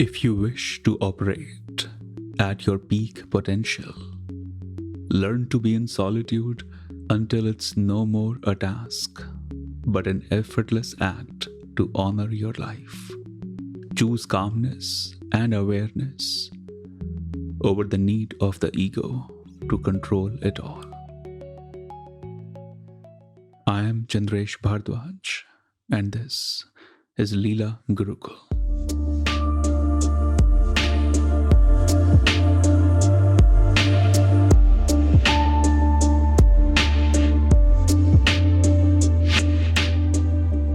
If you wish to operate at your peak potential, learn to be in solitude until it's no more a task, but an effortless act to honor your life. Choose calmness and awareness over the need of the ego to control it all. I am Chandresh Bhardwaj, and this is Leela Gurukul.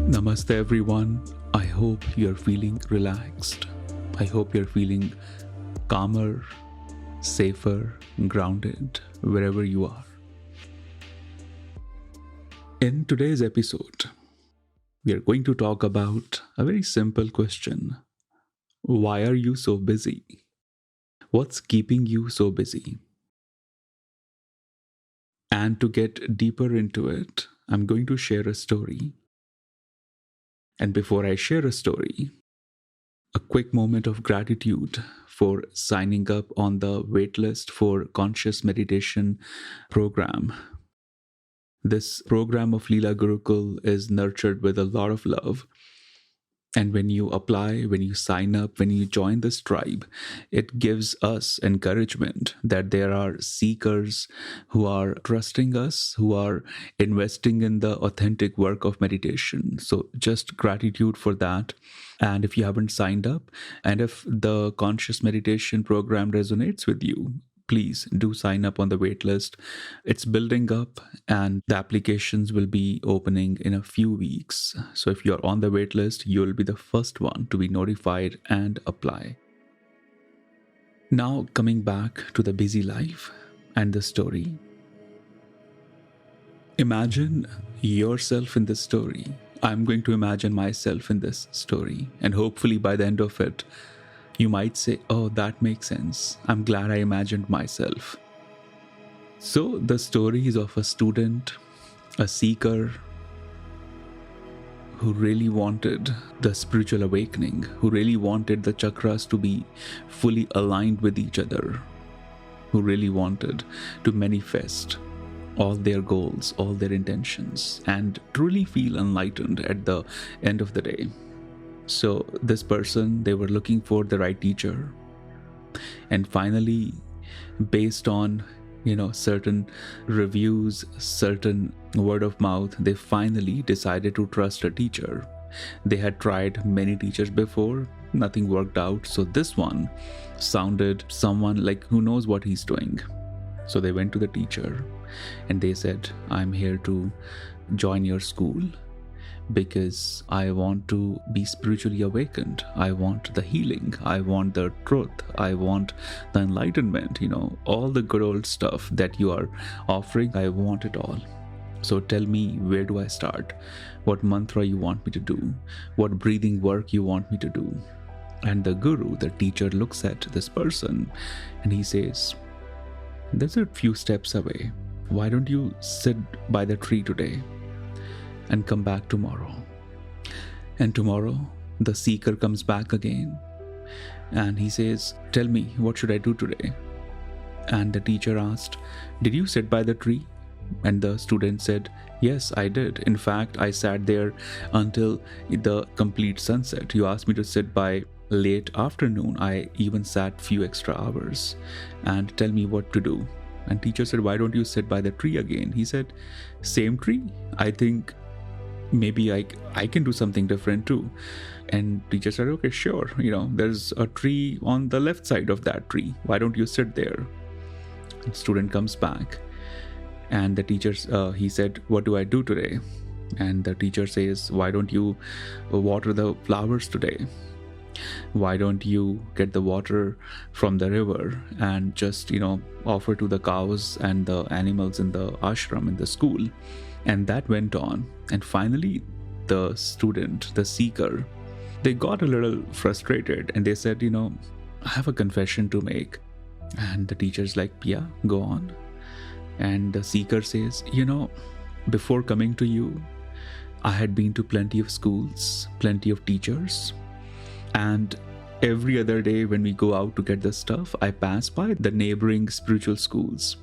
Namaste everyone. I hope you're feeling relaxed. I hope you're feeling calmer, safer, grounded, wherever you are. In today's episode, we are going to talk about a very simple question. Why are you so busy? What's keeping you so busy? And to get deeper into it, I'm going to share a story. And before I share a story, a quick moment of gratitude for signing up on the waitlist for Conscious Meditation program. This program of Leela Gurukul is nurtured with a lot of love. And when you apply, when you sign up, when you join this tribe, it gives us encouragement that there are seekers who are trusting us, who are investing in the authentic work of meditation. So just gratitude for that. And if you haven't signed up, and if the Conscious Meditation program resonates with you, please do sign up on the waitlist. It's building up and the applications will be opening in a few weeks. So if you're on the waitlist, you'll be the first one to be notified and apply. Now coming back to the busy life and the story. Imagine yourself in this story. I'm going to imagine myself in this story. And hopefully by the end of it, you might say, oh, that makes sense. I'm glad I imagined myself. So the story is of a student, a seeker, who really wanted the spiritual awakening, who really wanted the chakras to be fully aligned with each other, who really wanted to manifest all their goals, all their intentions, and truly feel enlightened at the end of the day. So this person, they were looking for the right teacher. And finally, based on, certain reviews, certain word of mouth, they finally decided to trust a teacher. They had tried many teachers before, nothing worked out. So this one sounded someone like who knows what he's doing. So they went to the teacher and they said, I'm here to join your school because I want to be spiritually awakened. I want the healing. I want the truth. I want the enlightenment, all the good old stuff that you are offering. I want it all. So tell me, where do I start? What mantra you want me to do? What breathing work you want me to do? And the guru, the teacher, looks at this person and he says, there's a few steps away. Why don't you sit by the tree today and come back tomorrow? And tomorrow, the seeker comes back again and he says, tell me, what should I do today? And the teacher asked, did you sit by the tree? And the student said, yes, I did. In fact, I sat there until the complete sunset. You asked me to sit by late afternoon. I even sat few extra hours. And tell me what to do. And teacher said, why don't you sit by the tree again? He said, same tree? I think maybe I can do something different too. And teacher said, okay, sure. There's a tree on the left side of that tree. Why don't you sit there? And student comes back and the teacher, he said, what do I do today? And the teacher says, why don't you water the flowers today? Why don't you get the water from the river and just, offer to the cows and the animals in the ashram, in the school? And that went on. And finally, the student, the seeker, they got a little frustrated and they said, I have a confession to make. And the teacher's like, yeah, go on. And the seeker says, before coming to you, I had been to plenty of schools, plenty of teachers, and Every other day when we go out to get the stuff, I pass by the neighboring spiritual schools.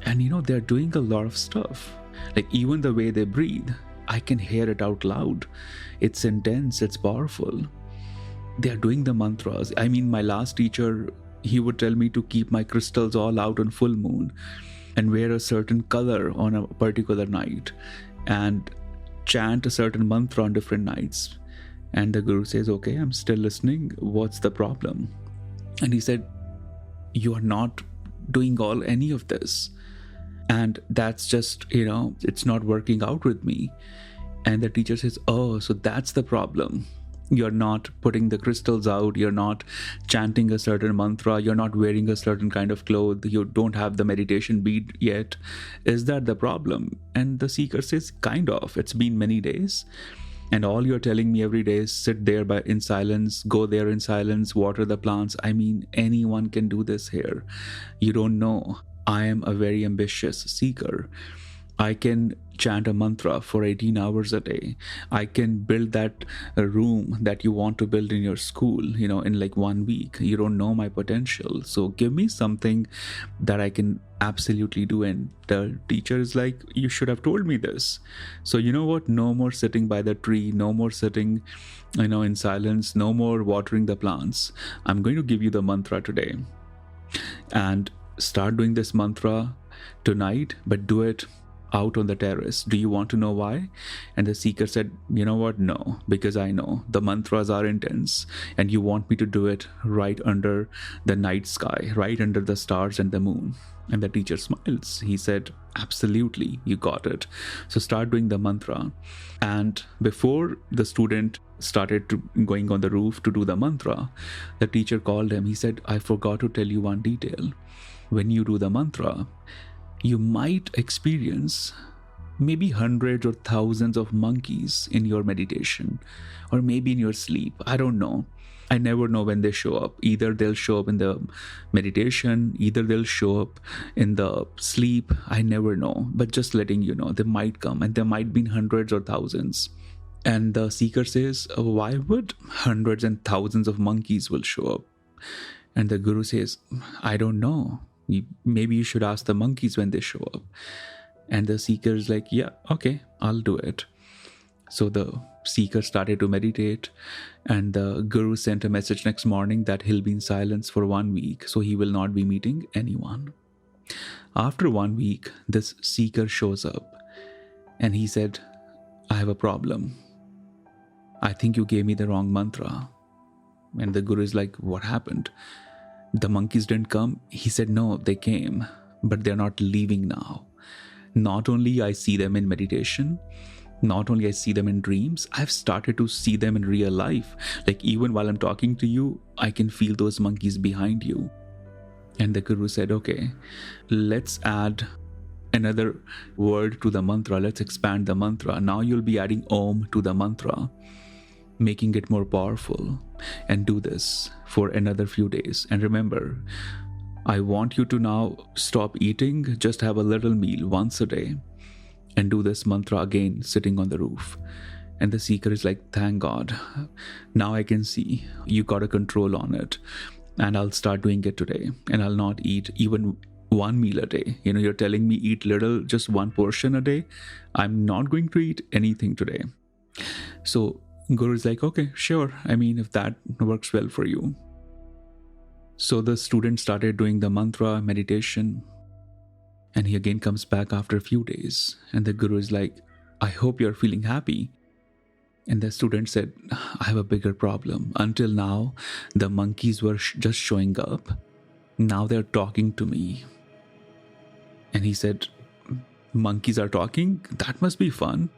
And they're doing a lot of stuff. Like even the way they breathe, I can hear it out loud. It's intense, it's powerful. They're doing the mantras. I mean, my last teacher, he would tell me to keep my crystals all out on full moon and wear a certain color on a particular night and chant a certain mantra on different nights. And the guru says, okay, I'm still listening. What's the problem? And he said, you are not doing any of this. And that's just, it's not working out with me. And the teacher says, oh, so that's the problem. You're not putting the crystals out. You're not chanting a certain mantra. You're not wearing a certain kind of clothes. You don't have the meditation bead yet. Is that the problem? And the seeker says, kind of. It's been many days. And all you're telling me every day is sit there in silence, go there in silence, water the plants. I mean, anyone can do this here. You don't know. I am a very ambitious seeker. I can chant a mantra for 18 hours a day. I can build that room that you want to build in your school, in like 1 week. You don't know my potential. So give me something that I can absolutely do. And the teacher is like, you should have told me this. So you know what? No more sitting by the tree. No more sitting, in silence. No more watering the plants. I'm going to give you the mantra today. And start doing this mantra tonight, but do it out on the terrace. Do you want to know why? And the seeker said, you know what? No, because I know the mantras are intense and you want me to do it right under the night sky, right under the stars and the moon. And the teacher smiles. He said, absolutely, you got it. So start doing the mantra. And before the student started going on the roof to do the mantra, the teacher called him. He said, I forgot to tell you one detail. When you do the mantra, you might experience maybe hundreds or thousands of monkeys in your meditation, or maybe in your sleep. I don't know. I never know when they show up. Either they'll show up in the meditation, either they'll show up in the sleep. I never know. But just letting you know, they might come, and there might be hundreds or thousands. And the seeker says, why would hundreds and thousands of monkeys will show up? And the guru says, I don't know. Maybe you should ask the monkeys when they show up. And the seeker is like, yeah, okay, I'll do it. So the seeker started to meditate, and the guru sent a message next morning that he'll be in silence for 1 week, so he will not be meeting anyone. After 1 week, this seeker shows up and he said, I have a problem. I think you gave me the wrong mantra. And the guru is like, what happened? The monkeys didn't come. He said, no, they came, but they're not leaving now. Not only I see them in meditation, not only I see them in dreams, I've started to see them in real life. Like even while I'm talking to you, I can feel those monkeys behind you. And the guru said, okay, let's add another word to the mantra. Let's expand the mantra. Now you'll be adding Om to the mantra, making it more powerful. And do this for another few days. And remember, I want you to now stop eating, just have a little meal once a day and do this mantra again sitting on the roof. And the seeker is like, thank God, now I can see you got a control on it, and I'll start doing it today, and I'll not eat even one meal a day. You're telling me eat little, just one portion a day. I'm not going to eat anything today. So Guru is like, okay, sure. I mean, if that works well for you. So the student started doing the mantra meditation, and he again comes back after a few days. And the guru is like, I hope you're feeling happy. And the student said, I have a bigger problem. Until now, the monkeys were just showing up. Now they're talking to me. And he said, monkeys are talking? That must be fun.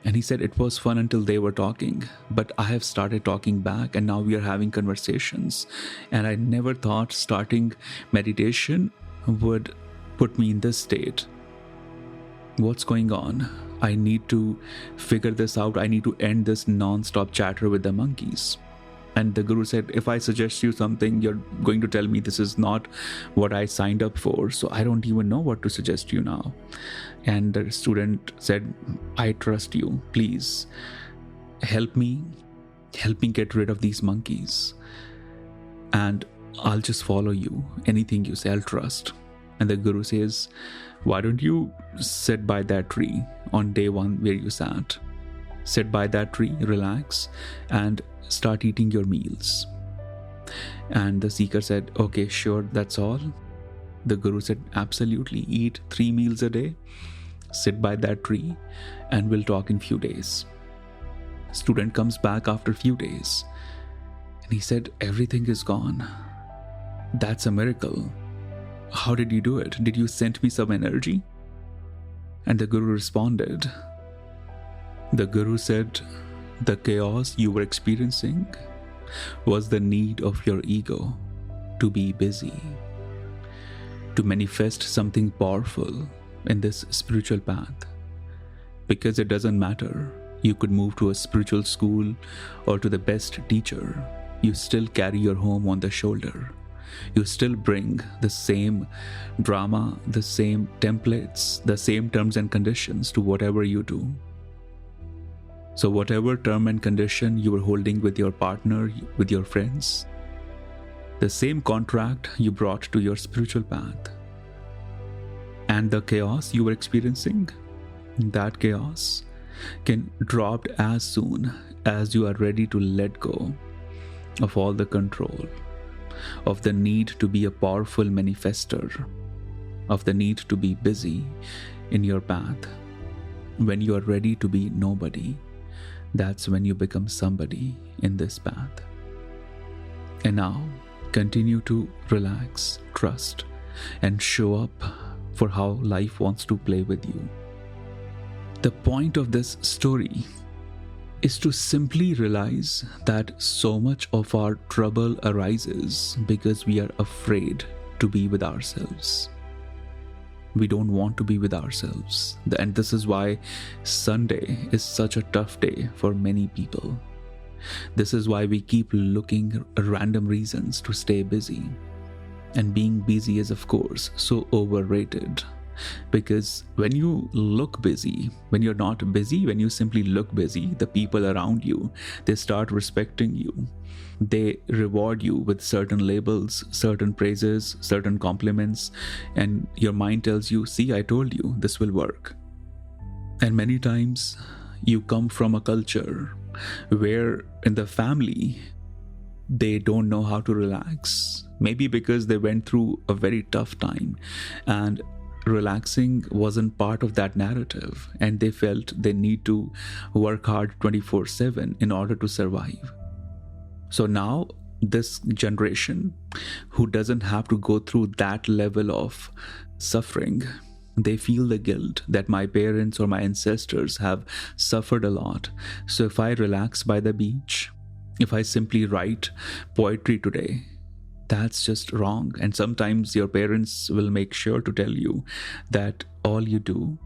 And he said, it was fun until they were talking, but I have started talking back, and now we are having conversations. And I never thought starting meditation would put me in this state. What's going on? I need to figure this out. I need to end this non-stop chatter with the monkeys. And the guru said, if I suggest you something, you're going to tell me this is not what I signed up for. So I don't even know what to suggest you now. And the student said, I trust you. Please help me Help me get rid of these monkeys, and I'll just follow you. Anything you say, I'll trust. And the Guru says, why don't you sit by that tree on day one where you sat? Sit by that tree, relax, and start eating your meals. And the seeker said, okay, sure, that's all. The Guru said, absolutely, eat 3 meals a day, sit by that tree, and we'll talk in few days. Student comes back after few days, and he said, everything is gone. That's a miracle. How did you do it? Did you send me some energy? And the Guru responded. The Guru said, the chaos you were experiencing was the need of your ego to be busy, to manifest something powerful in this spiritual path. Because it doesn't matter, you could move to a spiritual school or to the best teacher, you still carry your home on the shoulder. You still bring the same drama, the same templates, the same terms and conditions to whatever you do. So whatever term and condition you were holding with your partner, with your friends, the same contract you brought to your spiritual path. And the chaos you were experiencing, that chaos can drop as soon as you are ready to let go of all the control, of the need to be a powerful manifester, of the need to be busy in your path. When you are ready to be nobody, that's when you become somebody in this path. And now, continue to relax, trust, and show up for how life wants to play with you. The point of this story is to simply realize that so much of our trouble arises because we are afraid to be with ourselves. We don't want to be with ourselves. And this is why Sunday is such a tough day for many people. This is why we keep looking at random reasons to stay busy. And being busy is, of course, so overrated. Because when you look busy, when you're not busy, when you simply look busy, the people around you, they start respecting you. They reward you with certain labels, certain praises, certain compliments, and your mind tells you, see, I told you, this will work. And many times you come from a culture where in the family, they don't know how to relax. Maybe because they went through a very tough time and relaxing wasn't part of that narrative, and they felt they need to work hard 24/7 in order to survive. So now this generation who doesn't have to go through that level of suffering, they feel the guilt that my parents or my ancestors have suffered a lot. So if I relax by the beach, if I simply write poetry today, that's just wrong. And sometimes your parents will make sure to tell you that all you do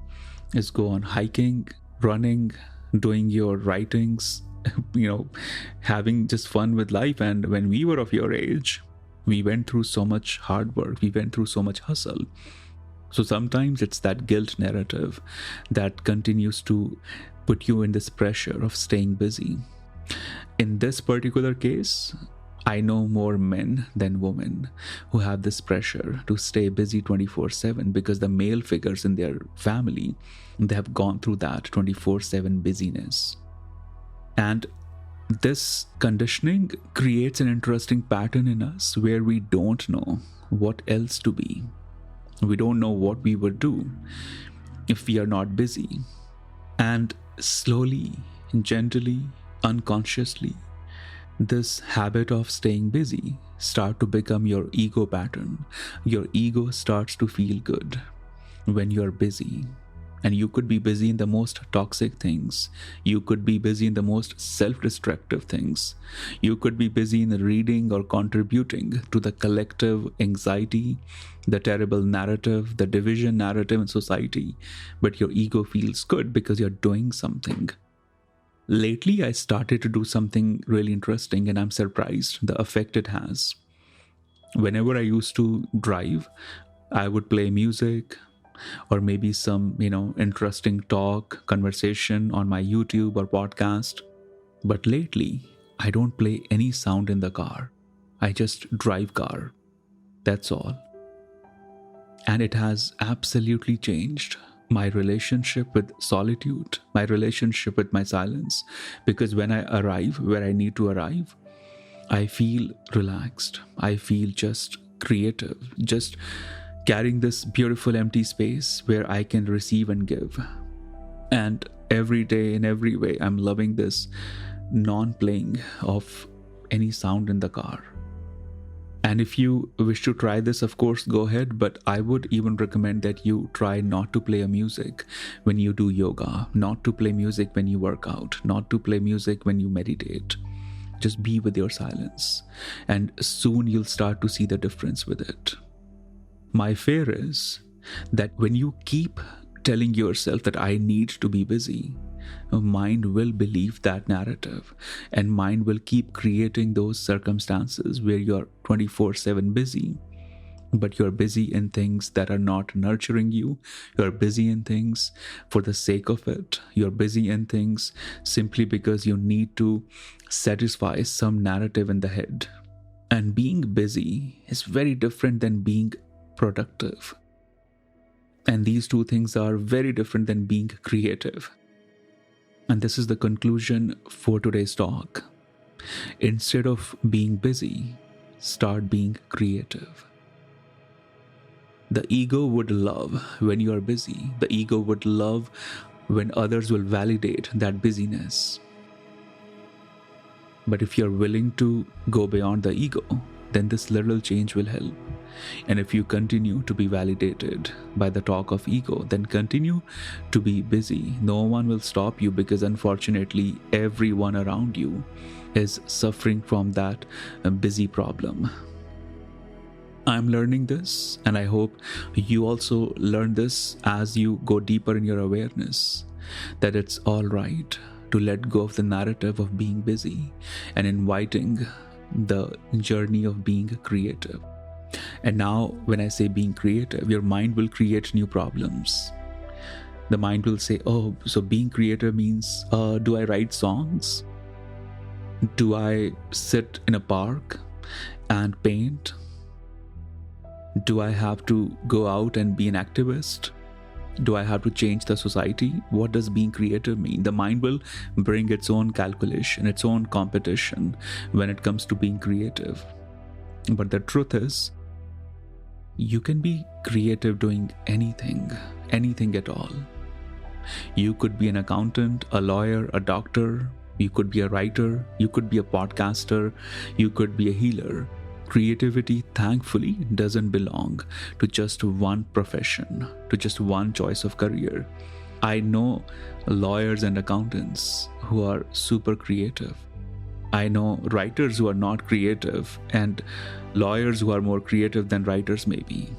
is go on hiking, running, doing your writings, having just fun with life. And when we were of your age, we went through so much hard work, we went through so much hustle. So sometimes it's that guilt narrative that continues to put you in this pressure of staying busy. In this particular case, I know more men than women who have this pressure to stay busy 24/7 because the male figures in their family, they have gone through that 24/7 busyness. And this conditioning creates an interesting pattern in us where we don't know what else to be. We don't know what we would do if we are not busy. And slowly, gently, unconsciously, this habit of staying busy start to become your ego pattern. Your ego starts to feel good when you're busy. And you could be busy in the most toxic things. You could be busy in the most self-destructive things. You could be busy in reading or contributing to the collective anxiety, the terrible narrative, the division narrative in society. But your ego feels good because you're doing something. Lately, I started to do something really interesting, and I'm surprised the effect it has. Whenever I used to drive, I would play music or maybe some, interesting talk, conversation on my YouTube or podcast. But lately, I don't play any sound in the car. I just drive car. That's all. And it has absolutely changed my relationship with solitude, my relationship with my silence. Because when I arrive where I need to arrive, I feel relaxed. I feel just creative, just carrying this beautiful empty space where I can receive and give. And every day, in every way, I'm loving this non-playing of any sound in the car. And if you wish to try this, of course, go ahead. But I would even recommend that you try not to play a music when you do yoga, not to play music when you work out, not to play music when you meditate. Just be with your silence. And soon you'll start to see the difference with it. My fear is that when you keep telling yourself that I need to be busy, mind will believe that narrative, and mind will keep creating those circumstances where you're 24/7 busy, but you're busy in things that are not nurturing you. You're busy in things for the sake of it. You're busy in things simply because you need to satisfy some narrative in the head. And being busy is very different than being productive. And these two things are very different than being creative. And this is the conclusion for today's talk. Instead of being busy, start being creative. The ego would love when you are busy. The ego would love when others will validate that busyness. But if you're willing to go beyond the ego, then this little change will help. And if you continue to be validated by the talk of ego, then continue to be busy. No one will stop you, because unfortunately everyone around you is suffering from that busy problem. I'm learning this, and I hope you also learn this as you go deeper in your awareness, that it's all right to let go of the narrative of being busy and inviting the journey of being creative. And now, when I say being creative, your mind will create new problems. The mind will say, oh, so being creative means, do I write songs? Do I sit in a park and paint? Do I have to go out and be an activist? Do I have to change the society? What does being creative mean? The mind will bring its own calculation, its own competition when it comes to being creative. But the truth is, you can be creative doing anything at all. You could be an accountant, a lawyer, a doctor. You could be a writer. You could be a podcaster. You could be a healer. Creativity, thankfully, doesn't belong to just one profession, to just one choice of career. I know lawyers and accountants who are super creative. I know writers who are not creative, and lawyers who are more creative than writers maybe,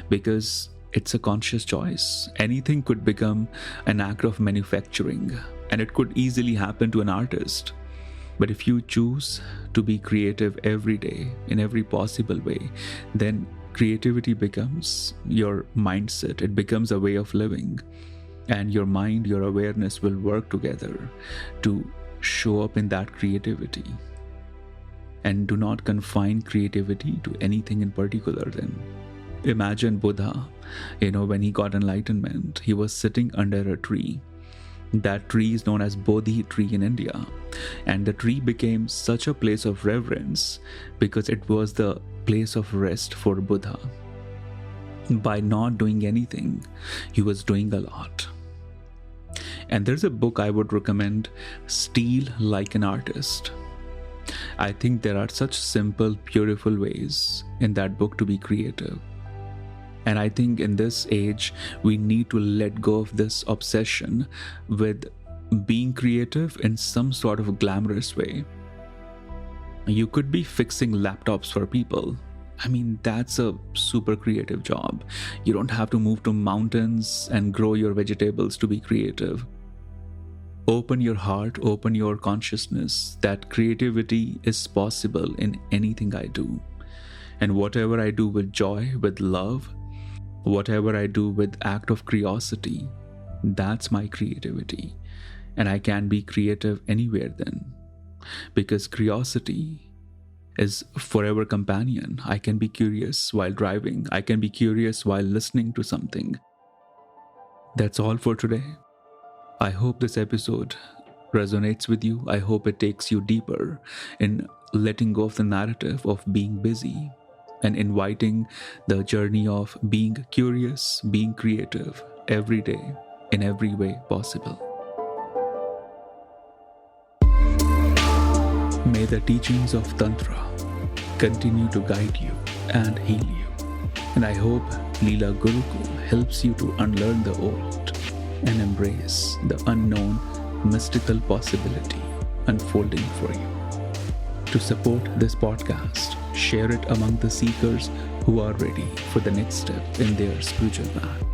because it's a conscious choice. Anything could become an act of manufacturing, and it could easily happen to an artist. But if you choose to be creative every day, in every possible way, then creativity becomes your mindset. It becomes a way of living. And your mind, your awareness will work together to show up in that creativity. And do not confine creativity to anything in particular then. Imagine Buddha, when he got enlightenment, he was sitting under a tree. That tree is known as Bodhi tree in India. And the tree became such a place of reverence because it was the place of rest for Buddha. By not doing anything, he was doing a lot. And there's a book I would recommend, Steal Like an Artist. I think there are such simple, beautiful ways in that book to be creative. And I think in this age, we need to let go of this obsession with being creative in some sort of glamorous way. You could be fixing laptops for people. I mean, that's a super creative job. You don't have to move to mountains and grow your vegetables to be creative. Open your heart, open your consciousness that creativity is possible in anything I do. And whatever I do with joy, with love, whatever I do with act of curiosity, that's my creativity. And I can be creative anywhere then. because curiosity is forever companion. I can be curious while driving. I can be curious while listening to something. That's all for today. I hope this episode resonates with you. I hope it takes you deeper in letting go of the narrative of being busy and inviting the journey of being curious, being creative every day in every way possible. May the teachings of Tantra continue to guide you and heal you. And I hope Leela Gurukul helps you to unlearn the old and embrace the unknown mystical possibility unfolding for you. To support this podcast, share it among the seekers who are ready for the next step in their spiritual path.